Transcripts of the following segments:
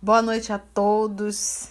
Boa noite a todos,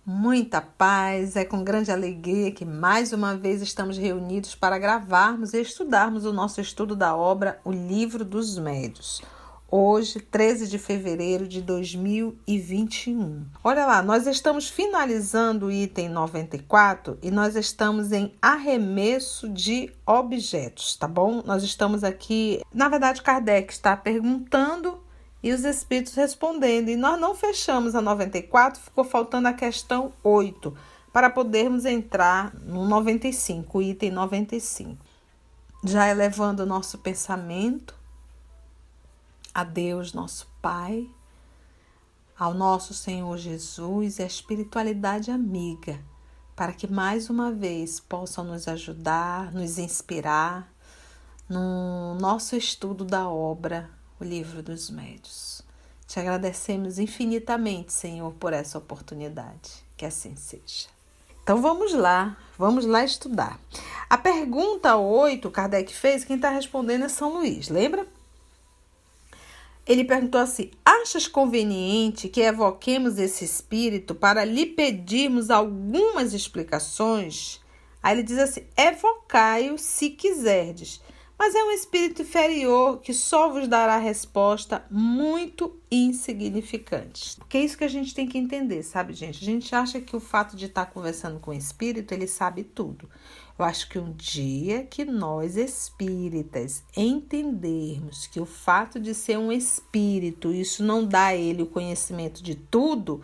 muita paz. É com grande alegria que mais uma vez estamos reunidos para gravarmos e estudarmos o nosso estudo da obra O Livro dos Médiuns. Hoje, 13 de fevereiro de 2021. Olha lá, nós estamos finalizando o item 94 e nós estamos em arremesso de objetos, tá bom? Nós estamos aqui, na verdade, Kardec está perguntando e os espíritos respondendo. E nós não fechamos a 94, ficou faltando a questão 8, para podermos entrar no 95, o item 95. Já elevando o nosso pensamento a Deus, nosso Pai, ao nosso Senhor Jesus e à espiritualidade amiga, para que mais uma vez possam nos ajudar, nos inspirar no nosso estudo da obra O Livro dos Médiuns. Te agradecemos infinitamente, Senhor, por essa oportunidade. Que assim seja. Então vamos lá estudar. A pergunta 8, Kardec fez, quem está respondendo é São Luís, lembra? Ele perguntou assim: achas conveniente que evoquemos esse espírito para lhe pedirmos algumas explicações? Aí ele diz assim: evocai-o se quiserdes. Mas é um espírito inferior que só vos dará resposta muito insignificante. Porque é isso que a gente tem que entender, sabe, gente? A gente acha que o fato de estar conversando com o espírito, ele sabe tudo. Eu acho que um dia que nós espíritas entendermos que o fato de ser um espírito, isso não dá a ele o conhecimento de tudo,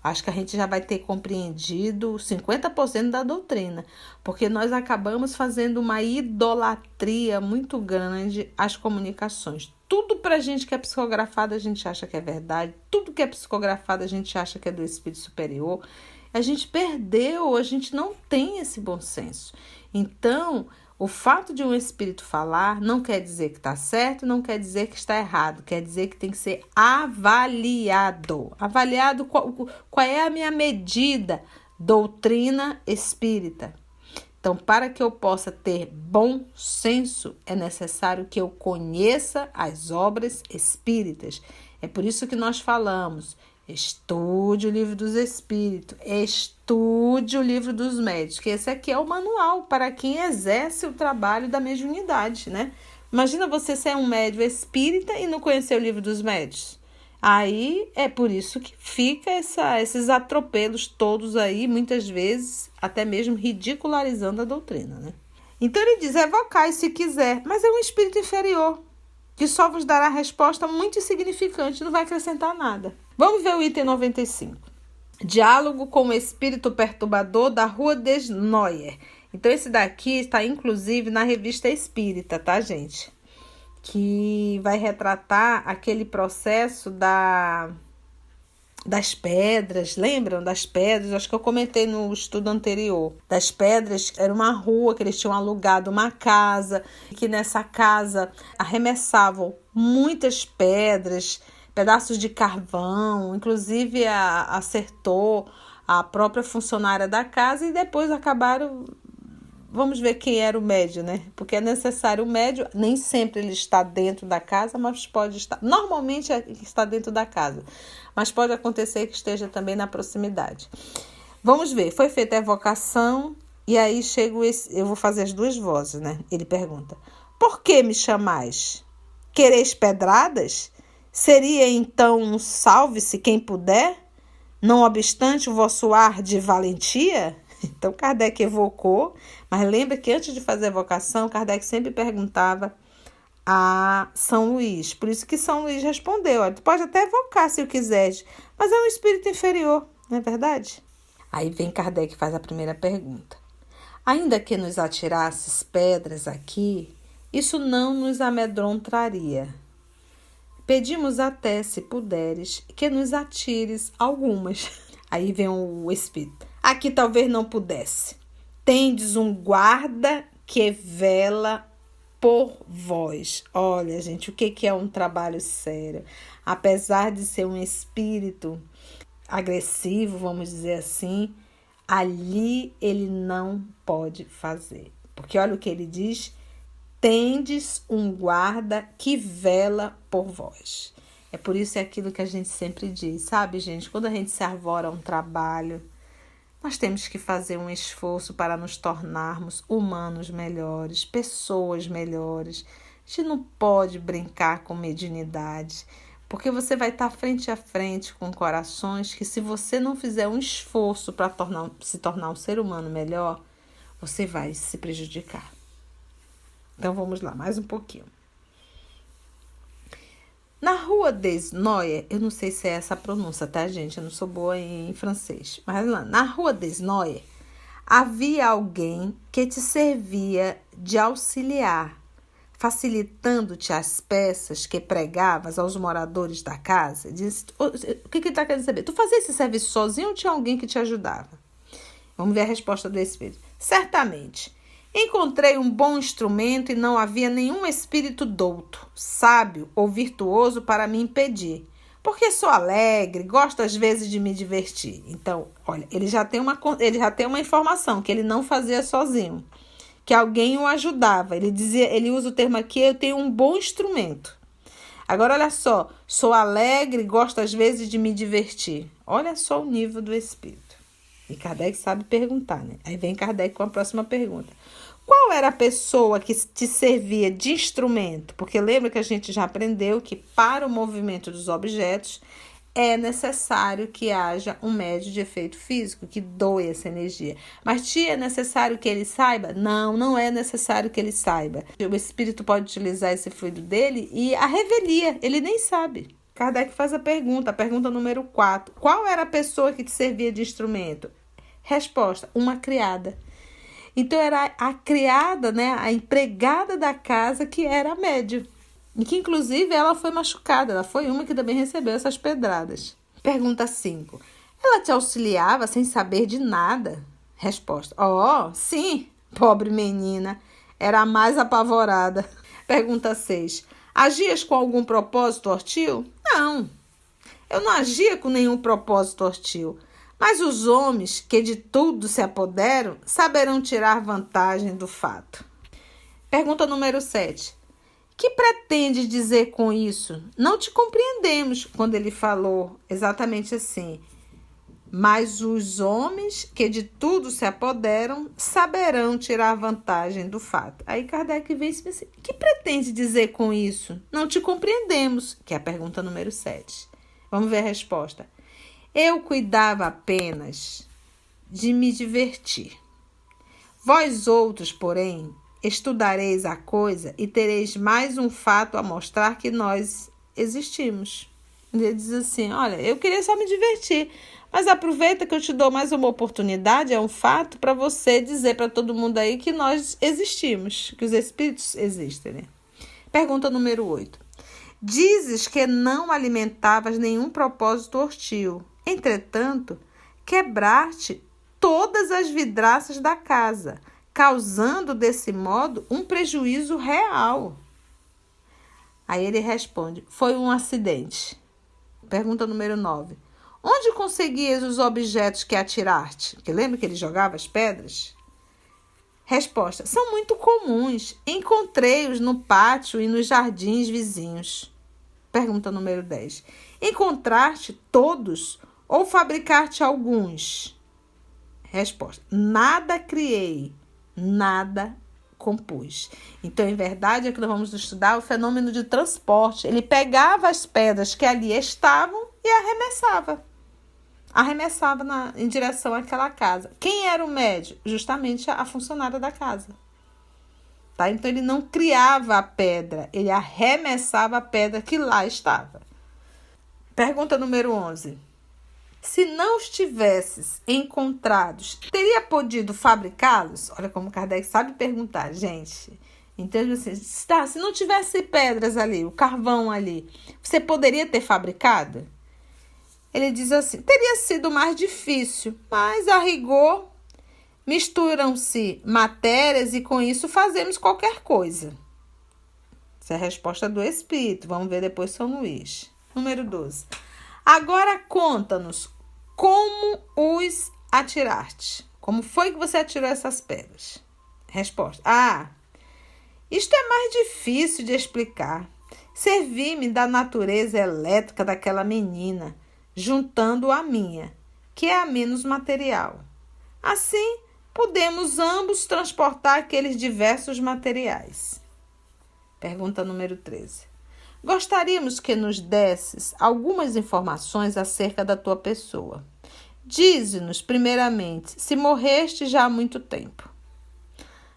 acho que a gente já vai ter compreendido 50% da doutrina, porque nós acabamos fazendo uma idolatria muito grande às comunicações. Tudo pra gente que é psicografado a gente acha que é verdade, tudo que é psicografado a gente acha que é do espírito superior. A gente perdeu, a gente não tem esse bom senso. Então, o fato de um espírito falar não quer dizer que está certo, não quer dizer que está errado, quer dizer que tem que ser avaliado. Avaliado qual é a minha medida? Doutrina espírita. Então, para que eu possa ter bom senso, é necessário que eu conheça as obras espíritas. É por isso que nós falamos: estude o Livro dos Espíritos, estude o Livro dos Médiuns, que esse aqui é o manual para quem exerce o trabalho da mediunidade, né? Imagina você ser um médium espírita e não conhecer o Livro dos Médiuns. Aí é por isso que fica esses atropelos todos aí, muitas vezes até mesmo ridicularizando a doutrina, né? Então ele diz: evocai se quiser, mas é um espírito inferior, que só vos dará resposta muito insignificante, não vai acrescentar nada. Vamos ver o item 95. Diálogo com o espírito perturbador da Rua des Noyer. Então esse daqui está inclusive na Revista Espírita, tá, gente? Que vai retratar aquele processo das pedras, lembram das pedras? Acho que eu comentei no estudo anterior. Das pedras, era uma rua que eles tinham alugado uma casa, e que nessa casa arremessavam muitas pedras, pedaços de carvão, inclusive acertou a própria funcionária da casa e depois acabaram... Vamos ver quem era o médium, né? Porque é necessário o médium, nem sempre ele está dentro da casa, mas pode estar... Normalmente está dentro da casa, mas pode acontecer que esteja também na proximidade. Vamos ver, foi feita a evocação e aí eu vou fazer as duas vozes, né? Ele pergunta: por que me chamais? Quereis pedradas? Seria então um salve-se quem puder, não obstante o vosso ar de valentia? Então, Kardec evocou, mas lembra que antes de fazer a evocação, Kardec sempre perguntava a São Luís. Por isso que São Luís respondeu: olha, tu pode até evocar se o quiseres, mas é um espírito inferior, não é verdade? Aí vem Kardec e faz a primeira pergunta: ainda que nos atirasses pedras aqui, isso não nos amedrontaria. Pedimos até, se puderes, que nos atires algumas. Aí vem o espírito: aqui talvez não pudesse. Tendes um guarda que vela por vós. Olha, gente, o que é um trabalho sério? Apesar de ser um espírito agressivo, vamos dizer assim, ali ele não pode fazer. Porque olha o que ele diz: tendes um guarda que vela por vós. É por isso aquilo que a gente sempre diz, sabe, gente? Quando a gente se arvora a um trabalho, nós temos que fazer um esforço para nos tornarmos humanos melhores, pessoas melhores. A gente não pode brincar com mediunidade, porque você vai estar frente a frente com corações que, se você não fizer um esforço para se tornar um ser humano melhor, você vai se prejudicar. Então vamos lá, mais um pouquinho. Na Rua des Noyer, eu não sei se é essa a pronúncia, tá, gente? Eu não sou boa em francês. Mas lá, na Rua des Noyer, havia alguém que te servia de auxiliar, facilitando-te as peças que pregavas aos moradores da casa. Disse, o que ele está querendo saber? Tu fazia esse serviço sozinho ou tinha alguém que te ajudava? Vamos ver a resposta do espírito. Certamente. Encontrei um bom instrumento e não havia nenhum espírito douto, sábio ou virtuoso para me impedir. Porque sou alegre, gosto às vezes de me divertir. Então, olha, ele já tem uma informação que ele não fazia sozinho, que alguém o ajudava. Ele usa o termo aqui, eu tenho um bom instrumento. Agora, olha só, sou alegre, gosto às vezes de me divertir. Olha só o nível do espírito. E Kardec sabe perguntar, né? Aí vem Kardec com a próxima pergunta. Qual era a pessoa que te servia de instrumento? Porque lembra que a gente já aprendeu que para o movimento dos objetos é necessário que haja um médio de efeito físico que doe essa energia. Mas é necessário que ele saiba? Não, não é necessário que ele saiba. O espírito pode utilizar esse fluido dele e a revelia, ele nem sabe. Kardec faz a pergunta número 4. Qual era a pessoa que te servia de instrumento? Resposta, uma criada. Então era a criada, né, a empregada da casa que era a médium. E que inclusive ela foi machucada, ela foi uma que também recebeu essas pedradas. Pergunta 5. Ela te auxiliava sem saber de nada? Resposta, sim, pobre menina, era a mais apavorada. Pergunta 6. Agias com algum propósito hostil? Não, eu não agia com nenhum propósito hostil. Mas os homens que de tudo se apoderam saberão tirar vantagem do fato. Pergunta número 7. Que pretende dizer com isso? Não te compreendemos, quando ele falou exatamente assim. Mas os homens que de tudo se apoderam saberão tirar vantagem do fato. Aí Kardec vem e diz assim, que pretende dizer com isso? Não te compreendemos, que é a pergunta número 7. Vamos ver a resposta. Eu cuidava apenas de me divertir. Vós outros, porém, estudareis a coisa e tereis mais um fato a mostrar que nós existimos. Ele diz assim, olha, eu queria só me divertir, mas aproveita que eu te dou mais uma oportunidade, é um fato para você dizer para todo mundo aí que nós existimos, que os espíritos existem, né? Pergunta número 8. Dizes que não alimentavas nenhum propósito hostil. Entretanto, quebraste todas as vidraças da casa, causando desse modo um prejuízo real. Aí ele responde, foi um acidente. Pergunta número 9. Onde conseguias os objetos que atiraste? Porque lembra que ele jogava as pedras? Resposta, são muito comuns. Encontrei-os no pátio e nos jardins vizinhos. Pergunta número 10. Encontraste todos ou fabricaste alguns? Resposta, nada criei, nada compus. Então, em verdade, é que nós vamos estudar o fenômeno de transporte. Ele pegava as pedras que ali estavam e arremessava em direção àquela casa. Quem era o médium? Justamente a funcionária da casa. Tá? Então, ele não criava a pedra, ele arremessava a pedra que lá estava. Pergunta número 11. Se não os tivesses encontrados, teria podido fabricá-los? Olha como Kardec sabe perguntar, gente. Então, assim, se não tivesse pedras ali, o carvão ali, você poderia ter fabricado? Ele diz assim, teria sido mais difícil, mas a rigor misturam-se matérias e com isso fazemos qualquer coisa. Essa é a resposta do Espírito. Vamos ver depois São Luís. Número 12. Agora conta-nos como os atiraste. Como foi que você atirou essas pedras? Resposta. Isto é mais difícil de explicar. Servi-me da natureza elétrica daquela menina, juntando-a à minha, que é a menos material. Assim, podemos ambos transportar aqueles diversos materiais. Pergunta número 13. Gostaríamos que nos desses algumas informações acerca da tua pessoa. Dize-nos, primeiramente, se morreste já há muito tempo.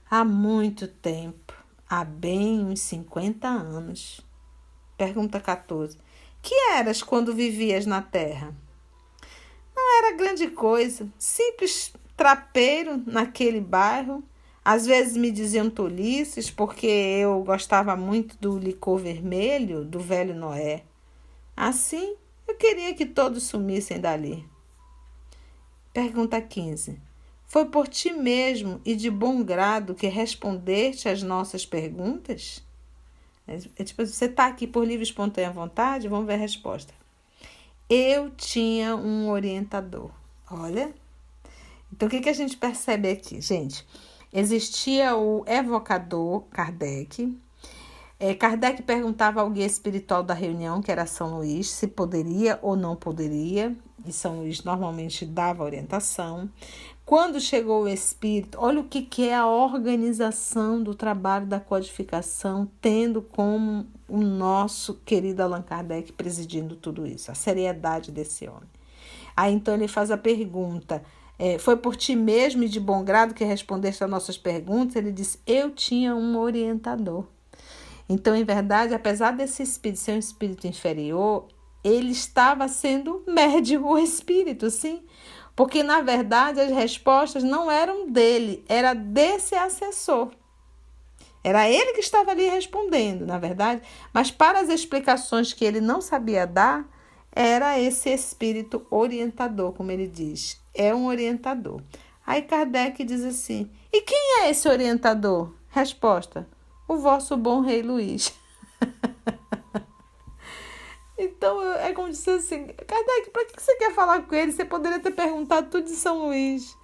Há muito tempo. Há bem uns 50 anos. Pergunta 14. Que eras quando vivias na terra? Não era grande coisa. Simples trapeiro naquele bairro. Às vezes me diziam tolices porque eu gostava muito do licor vermelho do velho Noé. Assim, eu queria que todos sumissem dali. Pergunta 15. Foi por ti mesmo e de bom grado que respondeste às nossas perguntas? Tipo, você está aqui por livre e espontânea vontade? Vamos ver a resposta. Eu tinha um orientador. Olha. Então, o que a gente percebe aqui? Gente, existia o evocador Kardec. Kardec perguntava ao guia espiritual da reunião, que era São Luís, se poderia ou não poderia. E São Luís normalmente dava orientação. Quando chegou o espírito, olha o que é a organização do trabalho da codificação, tendo como o nosso querido Allan Kardec presidindo tudo isso, a seriedade desse homem. Aí então ele faz a pergunta, foi por ti mesmo e de bom grado que respondeste às nossas perguntas? Ele diz, eu tinha um orientador. Então, em verdade, apesar desse espírito ser um espírito inferior, ele estava sendo médium, o espírito, sim. Porque, na verdade, as respostas não eram dele, era desse assessor. Era ele que estava ali respondendo, na verdade. Mas para as explicações que ele não sabia dar, era esse espírito orientador, como ele diz. É um orientador. Aí Kardec diz assim, e quem é esse orientador? Resposta, o vosso bom rei Luís. Então, é como dizer assim, Kardec, para que você quer falar com ele? Você poderia ter perguntado tudo de São Luís.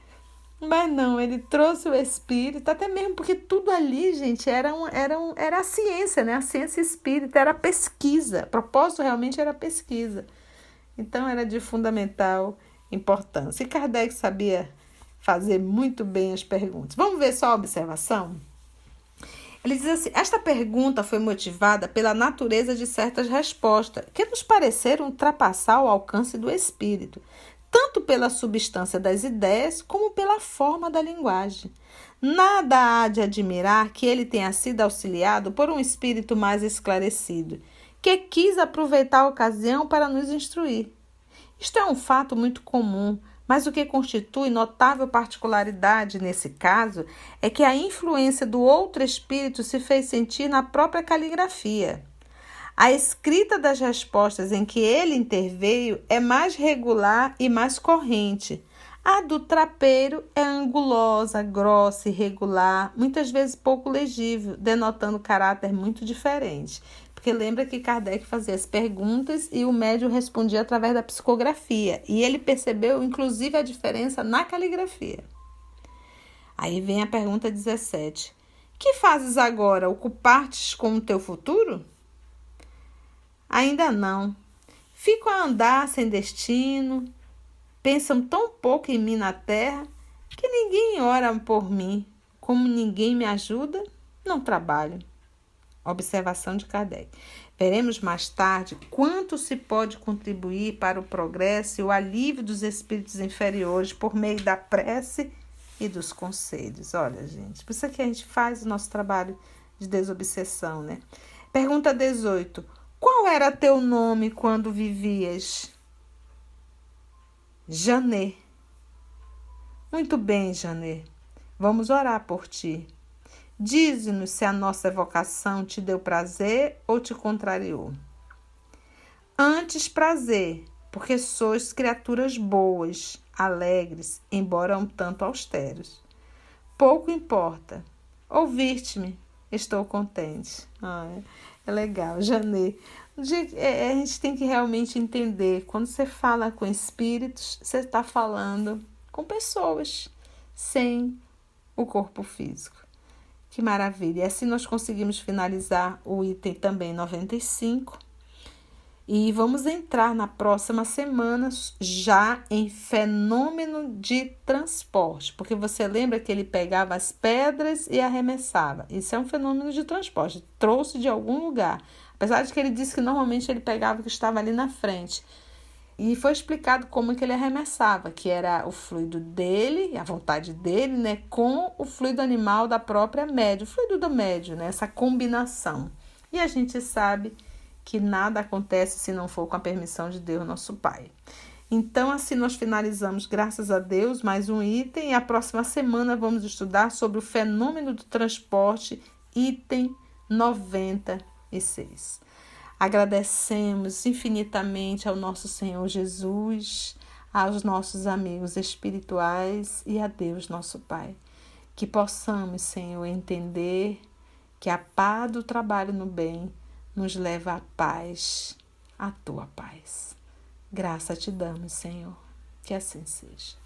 Mas não, ele trouxe o espírito, até mesmo porque tudo ali, gente, era a ciência, né? A ciência espírita, era a pesquisa. O propósito realmente era a pesquisa. Então, era de fundamental importância. E Kardec sabia fazer muito bem as perguntas. Vamos ver só a observação? Ele diz assim, esta pergunta foi motivada pela natureza de certas respostas, que nos pareceram ultrapassar o alcance do espírito, tanto pela substância das ideias, como pela forma da linguagem. Nada há de admirar que ele tenha sido auxiliado por um espírito mais esclarecido, que quis aproveitar a ocasião para nos instruir. Isto é um fato muito comum, mas o que constitui notável particularidade nesse caso é que a influência do outro espírito se fez sentir na própria caligrafia. A escrita das respostas em que ele interveio é mais regular e mais corrente. A do trapeiro é angulosa, grossa, irregular, muitas vezes pouco legível, denotando caráter muito diferente. Porque lembra que Kardec fazia as perguntas e o médium respondia através da psicografia. E ele percebeu, inclusive, a diferença na caligrafia. Aí vem a pergunta 17. Que fazes agora? Ocupar-te com o teu futuro? Ainda não. Fico a andar sem destino. Pensam tão pouco em mim na terra que ninguém ora por mim. Como ninguém me ajuda, não trabalho. Observação de Kardec. Veremos mais tarde quanto se pode contribuir para o progresso e o alívio dos espíritos inferiores por meio da prece e dos conselhos. Olha, gente, por isso que a gente faz o nosso trabalho de desobsessão, né? Pergunta 18. Qual era teu nome quando vivias? Janê. Muito bem, Janê. Vamos orar por ti. Dize-nos se a nossa evocação te deu prazer ou te contrariou. Antes prazer, porque sois criaturas boas, alegres, embora um tanto austeros. Pouco importa. Ouvir-te-me, estou contente. É legal, Janê. A gente tem que realmente entender, quando você fala com espíritos, você está falando com pessoas, sem o corpo físico. Que maravilha! E assim nós conseguimos finalizar o item também 95. E vamos entrar na próxima semana já em fenômeno de transporte, porque você lembra que ele pegava as pedras e arremessava. Isso é um fenômeno de transporte, trouxe de algum lugar. Apesar de que ele disse que normalmente ele pegava o que estava ali na frente. E foi explicado como que ele arremessava, que era o fluido dele, a vontade dele, né, com o fluido animal da própria médio, o fluido do médio, né, essa combinação. E a gente sabe que nada acontece se não for com a permissão de Deus, nosso Pai. Então, assim nós finalizamos, graças a Deus, mais um item. E a próxima semana vamos estudar sobre o fenômeno do transporte, item 96. Agradecemos infinitamente ao nosso Senhor Jesus, aos nossos amigos espirituais e a Deus, nosso Pai. Que possamos, Senhor, entender que a paz do trabalho no bem nos leva à paz, à tua paz. Graça te damos, Senhor. Que assim seja.